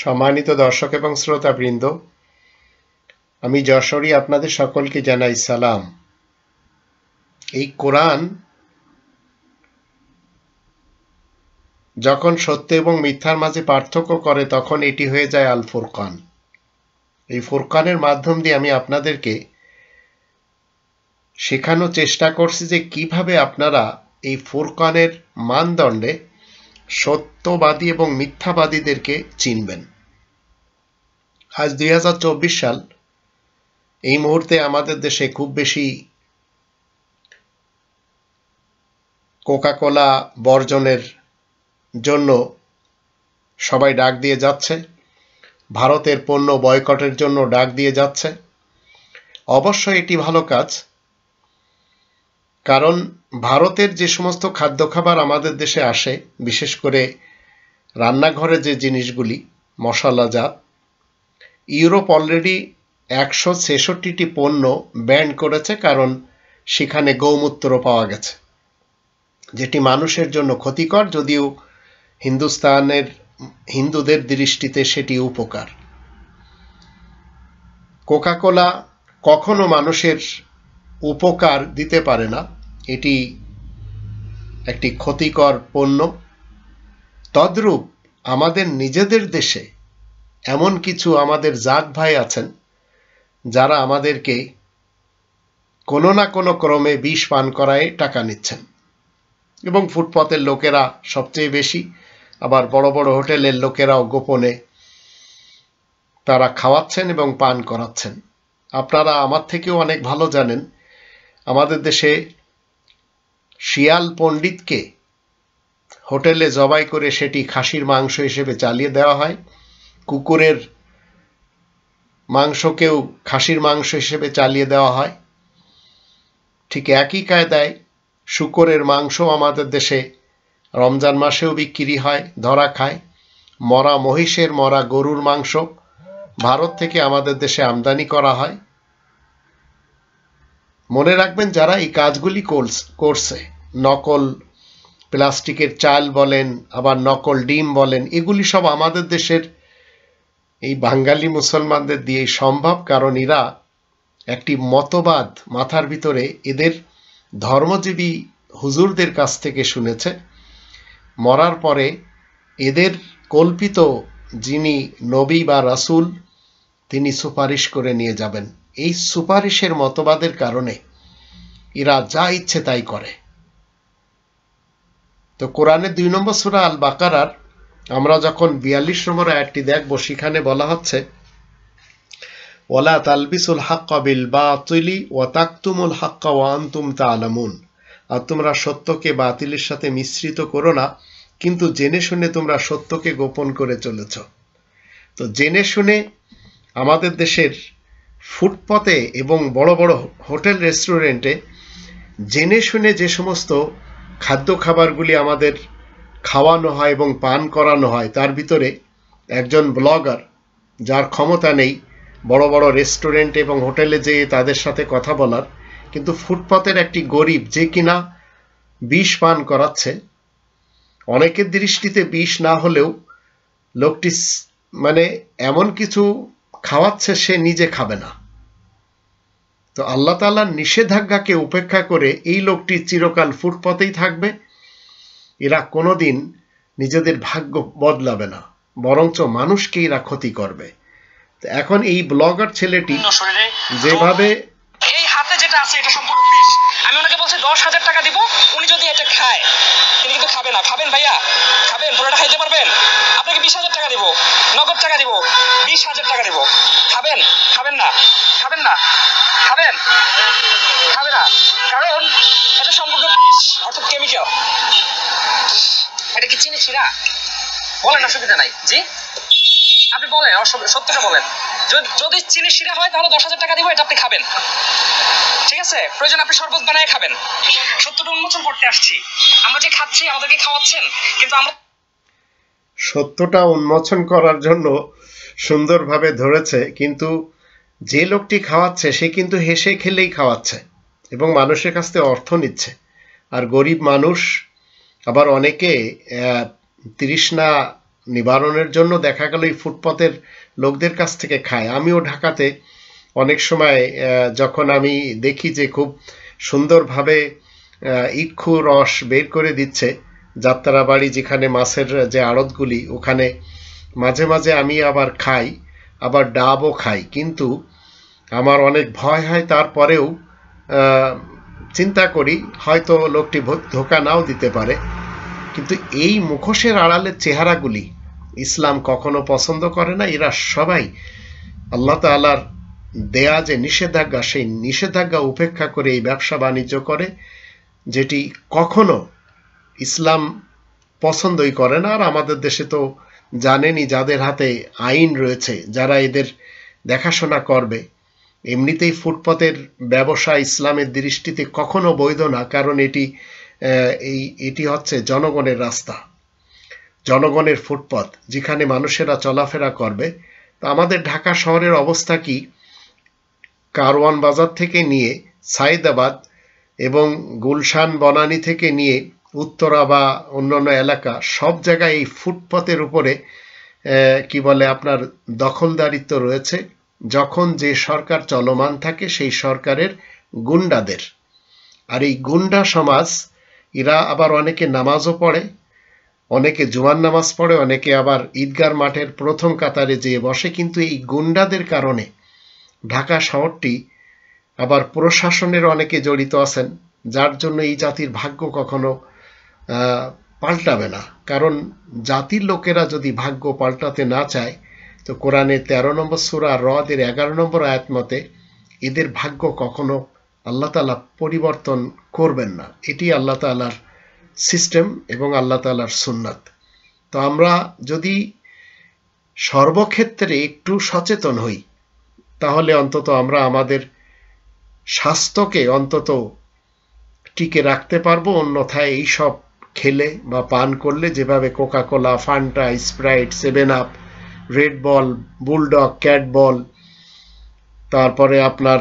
সম্মানিত দর্শক এবং শ্রোতাবৃন্দ, আমি যশোরী আপনাদের সকলকে জানাই সালাম। এই কোরআন যখন সত্য এবং মিথ্যার মাঝে পার্থক্য করে তখন এটি হয়ে যায় আল ফুরকান। এই ফুরকানের মাধ্যম দিয়ে আমি আপনাদেরকে শেখানোর চেষ্টা করছি যে কিভাবে আপনারা এই ফুরকানের মানদণ্ডে সত্যবাদী এবং মিথ্যাবাদীদেরকে চিনবেন। আজ 2024 সাল। এই মুহূর্তে আমাদের দেশে খুব বেশি কোকা-কোলা বর্জনের জন্য সবাই ডাক দিয়ে যাচ্ছে, ভারতের পণ্য বয়কটের জন্য ডাক দিয়ে যাচ্ছে। অবশ্যই এটি ভালো কাজ, কারণ ভারতের যে সমস্ত খাদ্য খাবার আমাদের দেশে আসে, বিশেষ করে রান্নাঘরে যে জিনিসগুলি মশলাজাত, ইউরোপ অলরেডি 166টি পণ্য ব্যান করেছে, কারণ সেখানে গৌমূত্র পাওয়া গেছে, যেটি মানুষের জন্য ক্ষতিকর, যদিও হিন্দুদের দৃষ্টিতে সেটি উপকার। কোকা-কোলা কখনো মানুষের উপকার দিতে পারে না, এটি একটি ক্ষতিকর পণ্য। তদ্রূপ আমাদের নিজেদের দেশে এমন কিছু আমাদের জাত ভাই আছেন যারা আমাদেরকে কোনো না কোনো ক্রমে বিষ পান করায় টাকা নিচ্ছেন, এবং ফুটপাতের লোকেরা সবচেয়ে বেশি, আবার বড় বড় হোটেলের লোকেরাও গোপনে তারা খাওয়াচ্ছেন এবং পান করাচ্ছেন। আপনারা আমার থেকেও অনেক ভালো জানেন, আমাদের দেশে শিয়াল পণ্ডিতকে হোটেলে জবাই করে সেটি খাসির মাংস হিসেবে চালিয়ে দেওয়া হয়, কুকুরের মাংসকেও খাসির মাংস হিসেবে চালিয়ে দেওয়া হয়। ঠিক একই কায়দায় শূকরের মাংস আমাদের দেশে রমজান মাসেও বিক্রি হয়, ধরা খায়। মরা মহিষের, মরা গরুর মাংস ভারত থেকে আমাদের দেশে আমদানি করা হয়। মনে রাখবেন, যারা এই কাজগুলি করছে, নকল প্লাস্টিকের চাল বলেন, আবার নকল ডিম বলেন, এগুলি সব আমাদের দেশের এই বাঙালি মুসলমানদের দিয়ে সম্ভব, কারণ এরা একটি মতবাদ মাথার ভিতরে এদের ধর্মজীবী হুজুরদের কাছ থেকে শুনেছে। মরার পরে এদের কল্পিত যিনি নবী বা রাসূল, তিনি সুপারিশ করে নিয়ে যাবেন। এই সুপারিশের মতবাদের কারণে এরা যা ইচ্ছে তাই করে। তো কোরআনের 2 নম্বর সূরা আল বাকারার আমরা যখন 42 নম্বর আয়াতটি দেখব, সেখানে বলা হচ্ছে, ওয়ালা তালবিসুল হাক্কা বিল বাতিলি ওয়া তাকতুমুল হাক্কা ওয়া আনতুম তা'লামুন। আর তোমরা সত্যকে বাতিলের সাথে মিশ্রিত করো না, কিন্তু জেনে শুনে তোমরা সত্যকে গোপন করে চলেছ। তো জেনে শুনে আমাদের দেশের ফুটপাতে এবং বড় বড় হোটেল রেস্টুরেন্টে জেনে শুনে যে সমস্ত খাদ্য খাবারগুলি আমাদের খাওয়ানো হয় এবং পান করানো হয়, তার ভিতরে একজন ব্লগার, যার ক্ষমতা নেই বড় বড় রেস্টুরেন্ট এবং হোটেলে যেয়ে তাদের সাথে কথা বলার, কিন্তু ফুটপাতের একটি গরিব যে কিনা বিষ পান করাচ্ছে, অনেকের দৃষ্টিতে বিষ না হলেও লোকটি মানে এমন কিছু খাওয়াচ্ছে সে নিজে খাবে না। তো আল্লাহ তাআলার নিষেধাজ্ঞাকে উপেক্ষা করে এই লোকটি চিরকাল ফুটপাতেই থাকবে। এরা কোনোদিন নিজেদের ভাগ্য বদলাবে না, বরঞ্চ মানুষকে এরা ক্ষতি করবে। তো এখন এই ব্লগার ছেলেটি যেভাবে এই হাতে যেটা আছে এটা সম্পূর্ণ বিষ, আমি ওনাকে বলছি 10,000 টাকা দিব, উনি যদি এটা খায়, তিনি কিন্তু খাবে না। খাবেন ভাইয়া? খাবেন? পুরোটা খাইতে পারবেন? আপনাকে 20,000 টাকা দিব, নগদ টাকা দিব, 20,000 টাকা দিব। খাবেন? খাবেন না? খাবেন না? খাবেন? খাবে না, কারণ এটা সম্পূর্ণ বিষ, অর্থাৎ কেমিক্যাল। এটা কি চিনিস না? বলেন, অসুবিধা নাই। জি, আপনি বলেন, সত্যটা বলেন। যদি চিনি শিরা হয় তাহলে 10,000 টাকা দিব, এটা আপনি খাবেন, ঠিক আছে? প্রয়োজন আপনি শরবত বানায় খাবেন। সত্যটা উন্মোচন করতে আসছি। আমরা যে খাচ্ছি, আমাদেরকে খাওয়াচ্ছেন, কিন্তু আমরা সত্যটা উন্মোচন করার জন্য সুন্দরভাবে ধরেছে, কিন্তু যে লোকটি খাওয়াচ্ছে সে কিন্তু হেসে খেলেই খাওয়াচ্ছে এবং মানুষের কাছ থেকে অর্থ নিচ্ছে। আর গরিব মানুষ, আবার অনেকে তৃষ্ণা নিবারণের জন্য দেখা গেল এই ফুটপাতের লোকদের কাছ থেকে খায়। আমিও ঢাকাতে অনেক সময় যখন আমি দেখি যে খুব সুন্দরভাবে ইক্ষু রস বের করে দিচ্ছে যাত্রাবাড়ি, যেখানে মাছের যে আড়তগুলি, ওখানে মাঝে মাঝে আমি আবার খাই, আবার ডাবও খাই, কিন্তু আমার অনেক ভয় হয়। তারপরেও চিন্তা করি হয়তো লোকটি ধোঁকা নাও দিতে পারে। কিন্তু এই মুখোশের আড়ালের চেহারাগুলি ইসলাম কখনো পছন্দ করে না। এরা সবাই আল্লাহ তাআলার দেয়া যে নিষেধাজ্ঞা, সেই নিষেধাজ্ঞা উপেক্ষা করে এই ব্যবসা বাণিজ্য করে, যেটি কখনো ইসলাম পছন্দই করে না। আর আমাদের দেশে তো জানেনই, যাদের হাতে আইন রয়েছে, যারা এদের দেখাশোনা করবে, এমনিতেই ফুটপাতের ব্যবসা ইসলামের দৃষ্টিতে কখনো বৈধ না, কারণ এটি হচ্ছে জনগণের রাস্তা, জনগণের ফুটপাত, যেখানে মানুষেরা চলাফেরা করবে। তো আমাদের ঢাকা শহরের অবস্থা কি? কারওয়ান বাজার থেকে নিয়ে সাইদাবাদ এবং গুলশান বনানী থেকে নিয়ে উত্তরা বা অন্যান্য এলাকা, সব জায়গায় এই ফুটপাতের উপরে কি বলে আপনার দখলদারিত্ব রয়েছে। যখন যে সরকার চলমান থাকে সেই সরকারের গুন্ডাদের। আর এই গুন্ডা সমাজ, এরা আবার অনেকে নামাজও পড়ে, অনেকে জুমার নামাজ পড়ে, অনেকে আবার ঈদগার মাঠের প্রথম কাতারে যেয়ে বসে। কিন্তু এই গুন্ডাদের কারণে ঢাকা শহরটি আবার প্রশাসনের অনেকে জড়িত আছেন, যার জন্য এই জাতির ভাগ্য কখনো পাল্টাবে না। কারণ জাতির লোকেরা যদি ভাগ্য পাল্টাতে না চায়, তো কোরআনের 13 নম্বর সূরা রদের 11 নম্বর আয়াত মতে এদের ভাগ্য কখনো আল্লাহ তাআলা পরিবর্তন করবেন না। এটি আল্লাহ তাআলার সিস্টেম এবং আল্লাহ তাআলার সুন্নাত। তো আমরা যদি সর্বক্ষেত্রে একটু সচেতন হই, তাহলে অন্তত আমরা আমাদের স্বাস্থ্যকে অন্তত টিকে রাখতে পারবো। অন্যথায় এই সব খেলে বা পান করলে, যেভাবে Coca Cola, Fanta, Sprite, 7 up, Red Bull, bulldog, cat ball, তারপরে আপনার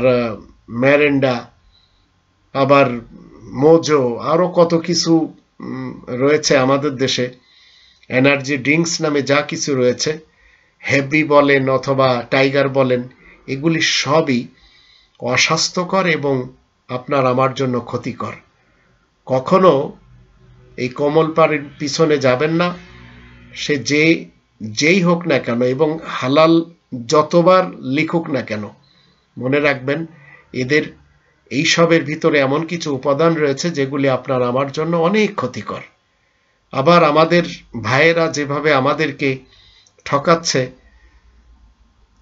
ম্যারেন্ডা, আবার মোজো, আরো কত কিছু রয়েছে আমাদের দেশে, এনার্জি ড্রিঙ্কস নামে যা কিছু রয়েছে, হেভি বলেন অথবা টাইগার বলেন, এগুলি সবই অস্বাস্থ্যকর এবং আপনার আমার জন্য ক্ষতিকর। কখনো এই কমলপাড়ির পিছনে যাবেন না, সে যেই হোক না কেন, এবং হালাল যতবার লিখুক না কেন, মনে রাখবেন এদের এইসবের ভিতরে এমন কিছু উপাদান রয়েছে যেগুলি আপনার আমার জন্য অনেক ক্ষতিকর। আবার আমাদের ভাইয়েরা যেভাবে আমাদেরকে ঠকাচ্ছে,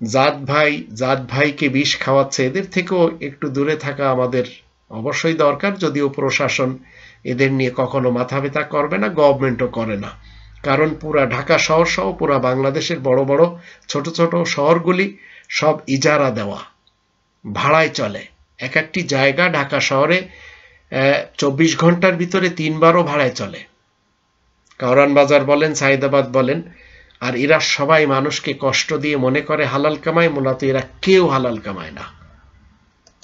জাত ভাইকে বিষ খাওয়াচ্ছে, এদের থেকেও একটু দূরে থাকা আমাদের অবশ্যই দরকার। যদিও প্রশাসন এদের নিয়ে কখনো মাথা ব্যথা করবে না, গভর্নমেন্টও করে না। কারণ পুরা ঢাকা শহর সহ পুরা বাংলাদেশের বড় বড় ছোট ছোট শহরগুলি সব ইজারা দেওয়া, ভাড়ায় চলে। এক একটি জায়গা ঢাকা শহরে 24 ঘন্টার ভিতরে 3 বারও ভাড়ায় চলে। কারওয়ান বাজার বলেন, সাইদাবাদ বলেন। আর এরা সবাই মানুষকে কষ্ট দিয়ে মনে করে হালাল কামায়, মূলত এরা কেউ হালাল কামায় না।